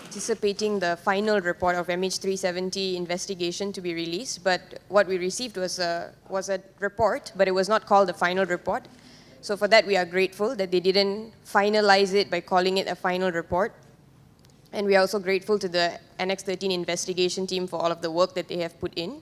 Anticipating the final report of MH370 investigation to be released, but what we received was a report, but it was not called the final report. So for that, we are grateful that they didn't finalize it by calling it a final report. And we are also grateful to the Annex 13 investigation team for all of the work that they have put in.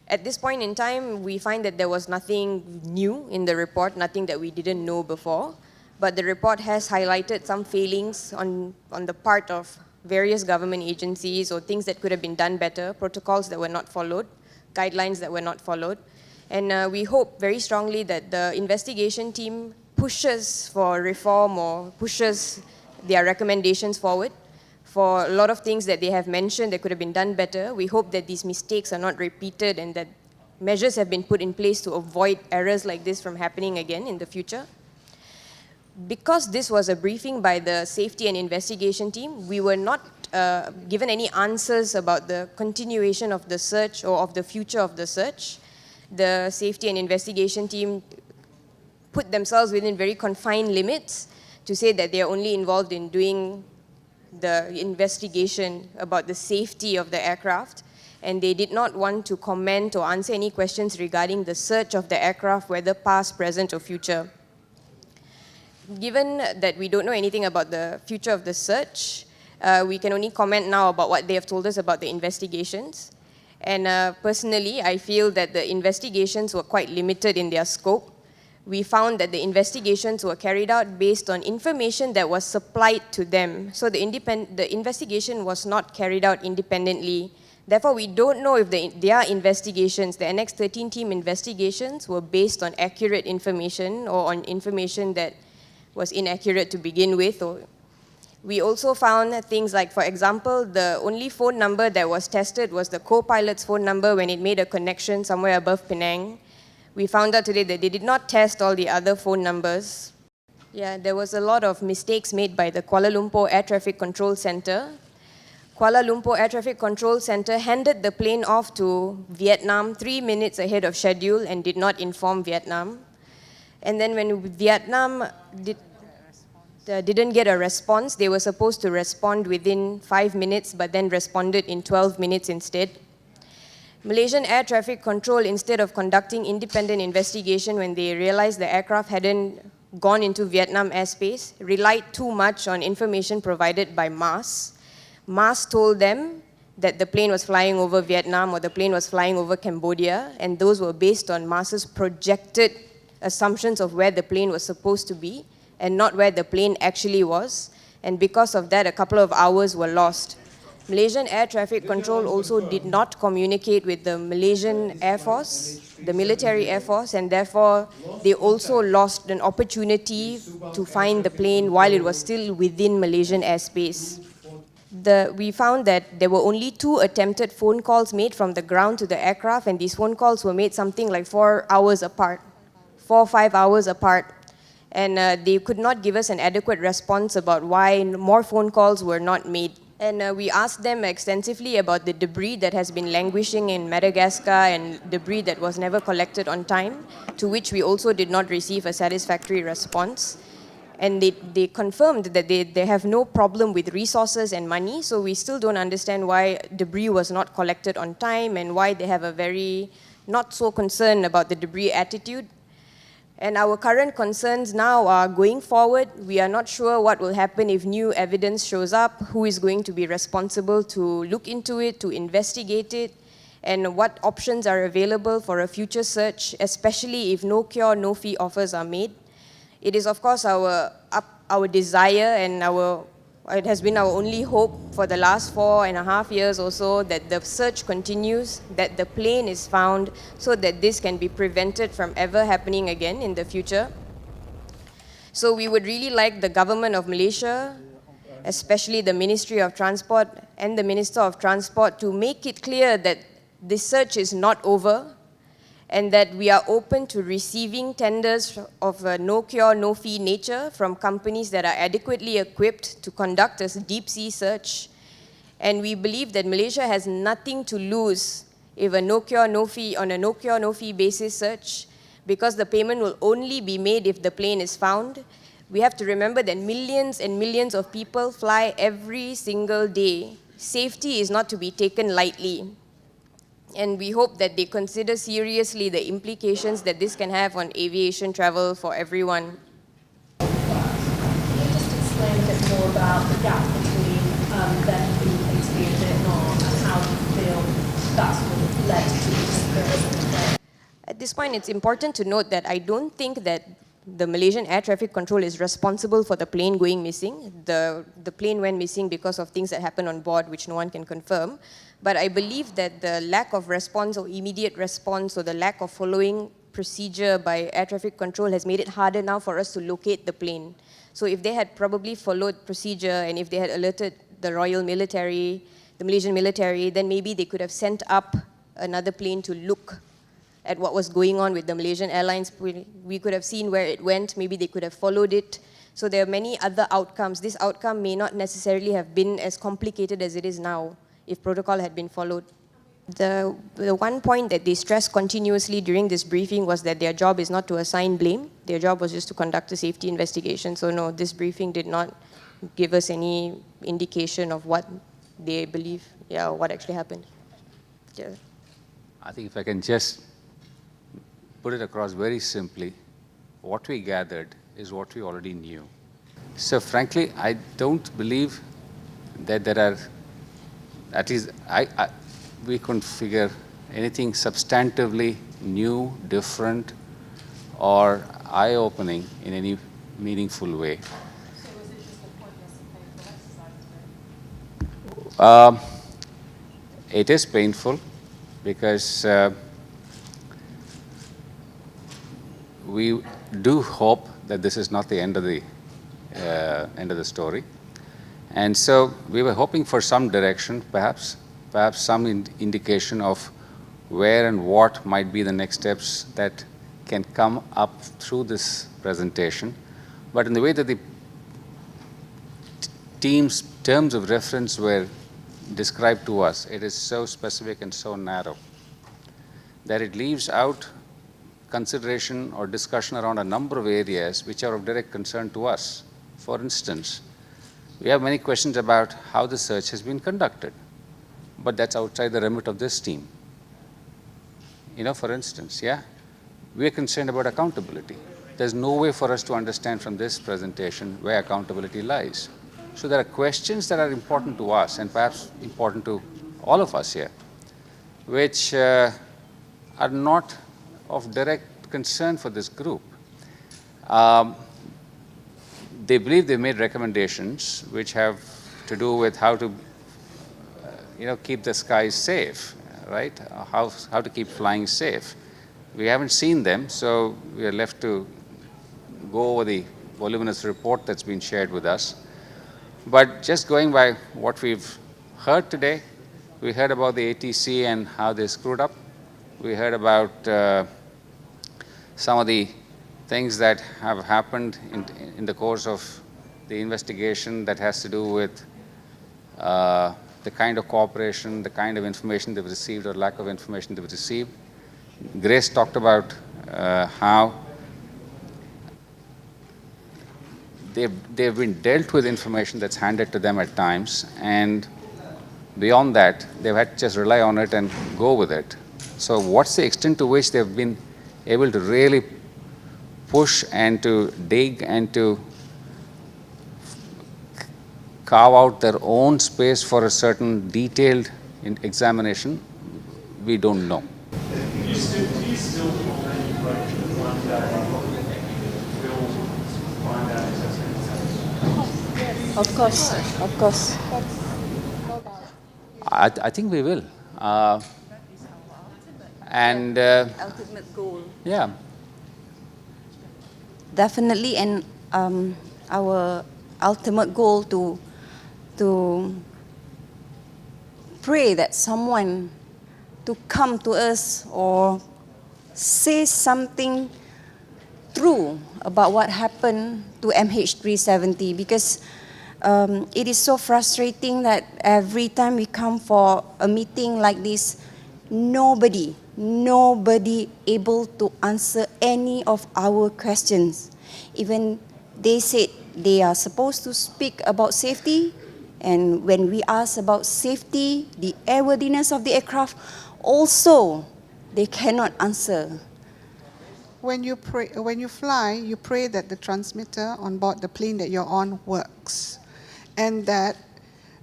At this point in time, we find that there was nothing new in the report, nothing that we didn't know before, but the report has highlighted some failings on the part of various government agencies or things that could have been done better, protocols that were not followed, guidelines that were not followed. And we hope very strongly that the investigation team pushes for reform or pushes their recommendations forward. For a lot of things that they have mentioned that could have been done better, we hope that these mistakes are not repeated and that measures have been put in place to avoid errors like this from happening again in the future. Because this was a briefing by the safety and investigation team, we were not given any answers about the continuation of the search or of the future of the search. The safety and investigation team put themselves within very confined limits to say that they are only involved in doing the investigation about the safety of the aircraft, and they did not want to comment or answer any questions regarding the search of the aircraft, whether past, present, or future. Given that we don't know anything about the future of the search, we can only comment now about what they have told us about the investigations. And personally, I feel that the investigations were quite limited in their scope. We found that the investigations were carried out based on information that was supplied to them. So the investigation was not carried out independently. Therefore, we don't know if their investigations, the Annex 13 team investigations, were based on accurate information or on information that was inaccurate to begin with. We also found things like, for example, the only phone number that was tested was the co-pilot's phone number when it made a connection somewhere above Penang. We found out today that they did not test all the other phone numbers. Yeah, there was a lot of mistakes made by the Kuala Lumpur Air Traffic Control Center. Kuala Lumpur Air Traffic Control Center handed the plane off to Vietnam 3 minutes ahead of schedule and did not inform Vietnam. And then when Vietnam didn't get a response, they were supposed to respond within 5 minutes, but then responded in 12 minutes instead. Malaysian Air Traffic Control, instead of conducting independent investigation when they realized the aircraft hadn't gone into Vietnam airspace, relied too much on information provided by MAS. MAS told them that the plane was flying over Vietnam or the plane was flying over Cambodia, and those were based on MAS's projected assumptions of where the plane was supposed to be and not where the plane actually was. And because of that, a couple of hours were lost. Malaysian Air Traffic Control also did not communicate with the Malaysian Air Force, the military Air Force, and therefore they also lost an opportunity to find the plane while it was still within Malaysian airspace. We found that there were only 2 attempted phone calls made from the ground to the aircraft, and these phone calls were made something like 4 hours apart, 4 or 5 hours apart. And they could not give us an adequate response about why more phone calls were not made. And we asked them extensively about the debris that has been languishing in Madagascar and debris that was never collected on time, to which we also did not receive a satisfactory response. And they confirmed that they have no problem with resources and money, so we still don't understand why debris was not collected on time and why they have a very not so concerned about the debris attitude. And our current concerns now are going forward. We are not sure what will happen if new evidence shows up, who is going to be responsible to look into it, to investigate it, and what options are available for a future search, especially if no cure, no fee offers are made. It is, of course, our desire and it has been our only hope for the last 4.5 years or so that the search continues, that the plane is found, so that this can be prevented from ever happening again in the future. So we would really like the government of Malaysia, especially the Ministry of Transport and the Minister of Transport, to make it clear that this search is not over, and that we are open to receiving tenders of a no cure, no fee nature from companies that are adequately equipped to conduct a deep sea search. And we believe that Malaysia has nothing to lose if a no cure, no fee basis search. because the payment will only be made if the plane is found, we have to remember that millions and millions of people fly every single day. Safety is not to be taken lightly. And we hope that they consider seriously the implications that this can have on aviation travel for everyone. Can you just explain a bit more about the gap between them being paid to be a bit more and how you feel that's what led to this? At this point, it's important to note that I don't think that the Malaysian Air Traffic Control is responsible for the plane going missing. The plane went missing because of things that happened on board, which no one can confirm. But I believe that the lack of response or immediate response or the lack of following procedure by Air Traffic Control has made it harder now for us to locate the plane. So if they had probably followed procedure and if they had alerted the Royal Military, the Malaysian military, then maybe they could have sent up another plane to look at what was going on with the Malaysian Airlines. We could have seen where it went, maybe they could have followed it. So there are many other outcomes. This outcome may not necessarily have been as complicated as it is now if protocol had been followed. The one point that they stressed continuously during this briefing was that their job is not to assign blame. Their job was just to conduct a safety investigation. So no, this briefing did not give us any indication of what they believe, what actually happened. Yeah. I think if I can just put it across very simply, what we gathered is what we already knew. So frankly, I don't believe that there are, at least we couldn't figure anything substantively new, different, or eye-opening in any meaningful way. So was it just a pointless and painful exercise? It is painful because we do hope that this is not the end of the story. And so we were hoping for some direction, perhaps some indication of where and what might be the next steps that can come up through this presentation. But in the way that the team's terms of reference were described to us, it is so specific and so narrow that it leaves out consideration or discussion around a number of areas which are of direct concern to us. For instance, we have many questions about how the search has been conducted, but that's outside the remit of this team. For instance, we are concerned about accountability. There's no way for us to understand from this presentation where accountability lies. So there are questions that are important to us and perhaps important to all of us here, which are not of direct concern for this group. They believe they made recommendations which have to do with how to keep the skies safe, right? How to keep flying safe. We haven't seen them, so we are left to go over the voluminous report that's been shared with us. But just going by what we've heard today, we heard about the ATC and how they screwed up. We heard about some of the things that have happened in the course of the investigation that has to do with the kind of cooperation, the kind of information they've received or lack of information they've received. Grace talked about how they've been dealt with information that's handed to them at times, and beyond that, they've had to just rely on it and go with it. So what's the extent to which they've been able to really push and to dig and to carve out their own space for a certain detailed examination, we don't know. Do you still hold any approach that one day we'll find out exactly? Of course. I think we will. And ultimate goal. yeah. Definitely, and our ultimate goal to pray that someone to come to us or say something true about what happened to MH370, because it is so frustrating that every time we come for a meeting like this, nobody able to answer any of our questions. Even they said they are supposed to speak about safety, and when we ask about safety, the airworthiness of the aircraft, also they cannot answer. When you fly, you pray that the transmitter on board the plane that you're on works, and that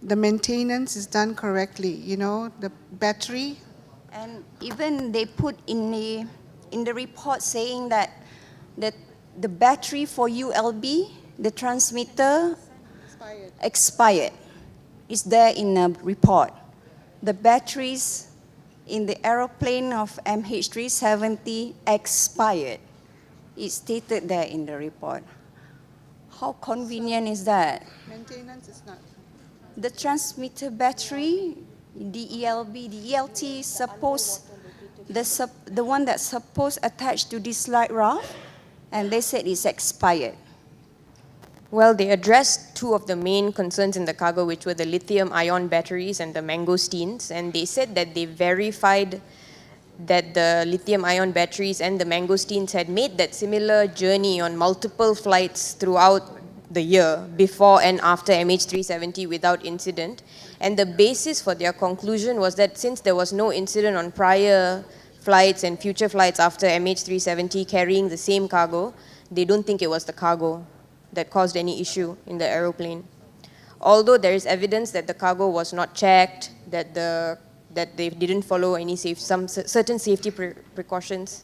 the maintenance is done correctly. You know, the battery. And even they put in the report saying that the battery for ULB, the transmitter, expired. It's there in the report. The batteries in the aeroplane of MH370 expired. It's stated there in the report. How convenient is that? Maintenance is not. The transmitter battery, the ELB, the ELT, the one that's supposed attached to this slide raft, and they said it's expired. Well, they addressed two of the main concerns in the cargo, which were the lithium-ion batteries and the mangosteens, and they said that they verified that the lithium-ion batteries and the mangosteens had made that similar journey on multiple flights throughout the year, before and after MH370, without incident. And the basis for their conclusion was that since there was no incident on prior flights and future flights after MH370 carrying the same cargo, they don't think it was the cargo that caused any issue in the aeroplane. Although there is evidence that the cargo was not checked, that they didn't follow any certain safety precautions.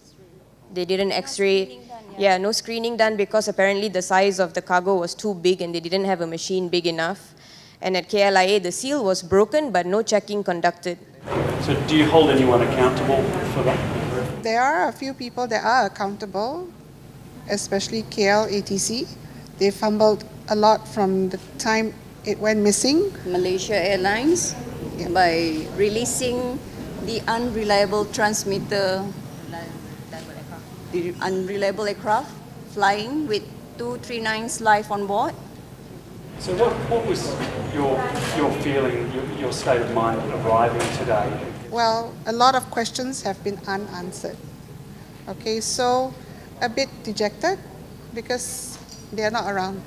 They didn't X-ray. Yeah, no screening done because apparently the size of the cargo was too big and they didn't have a machine big enough. And at KLIA, the seal was broken, but no checking conducted. So do you hold anyone accountable for that? There are a few people that are accountable, especially KL ATC. They fumbled a lot from the time it went missing. Malaysia Airlines, Yeah. by releasing the unreliable transmitter, the unreliable aircraft flying with 239s live on board. So what was your feeling, your state of mind arriving today? Well, a lot of questions have been unanswered. Okay, so a bit dejected because they are not around.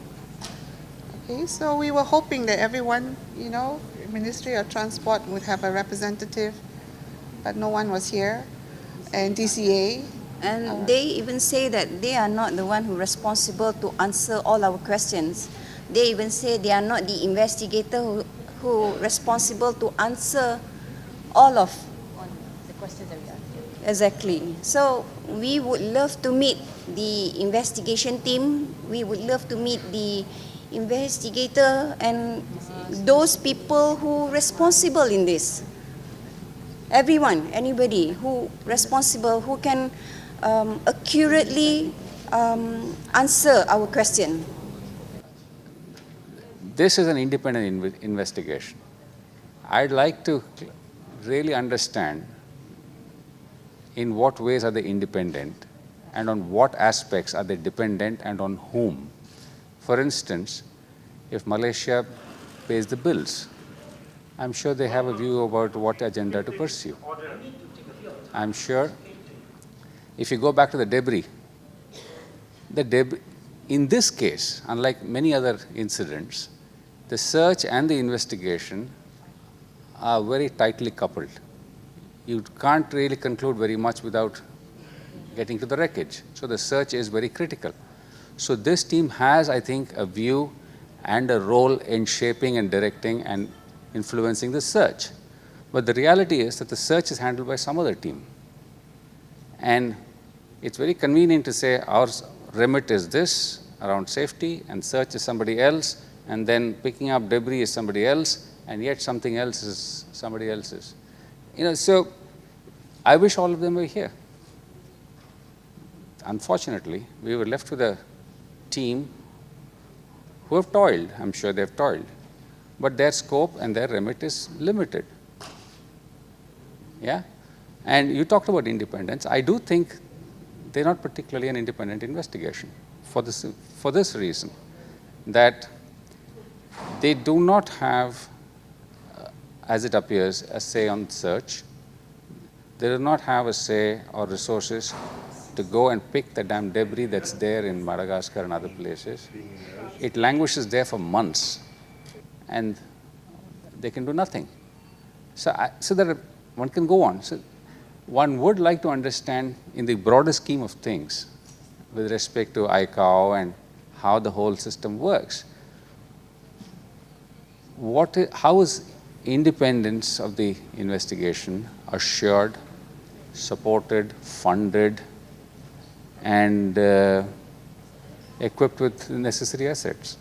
Okay, so we were hoping that everyone, you know, Ministry of Transport would have a representative, but no one was here, and DCA. And they even say that they are not the one who responsible to answer all our questions. They even say they are not the investigator who responsible to answer all of The questions that we asked. exactly. So we would love to meet the investigation team. We would love to meet the investigator and those people who responsible in this. Everyone, anybody who responsible, who can accurately answer our question. This is an independent investigation. I'd like to really understand in what ways are they independent and on what aspects are they dependent and on whom. For instance, if Malaysia pays the bills, I'm sure they have a view about what agenda to pursue. I'm sure if you go back to the debris, in this case, unlike many other incidents, the search and the investigation are very tightly coupled. You can't really conclude very much without getting to the wreckage. So the search is very critical. So this team has, I think, a view and a role in shaping and directing and influencing the search. But the reality is that the search is handled by some other team. And it's very convenient to say our remit is this around safety and search is somebody else, and then picking up debris is somebody else, and yet something else is somebody else's. You know, so I wish all of them were here. Unfortunately, we were left with a team who have toiled. I'm sure they've toiled. But their scope and their remit is limited. Yeah? And you talked about independence. I do think they're not particularly an independent investigation for this reason, that they do not have, as it appears, a say on search. They do not have a say or resources to go and pick the damn debris that's there in Madagascar and other places. It languishes there for months, and they can do nothing. So that one can go on. So one would like to understand, in the broader scheme of things, with respect to ICAO and how the whole system works, how is independence of the investigation assured, supported, funded, and equipped with the necessary assets?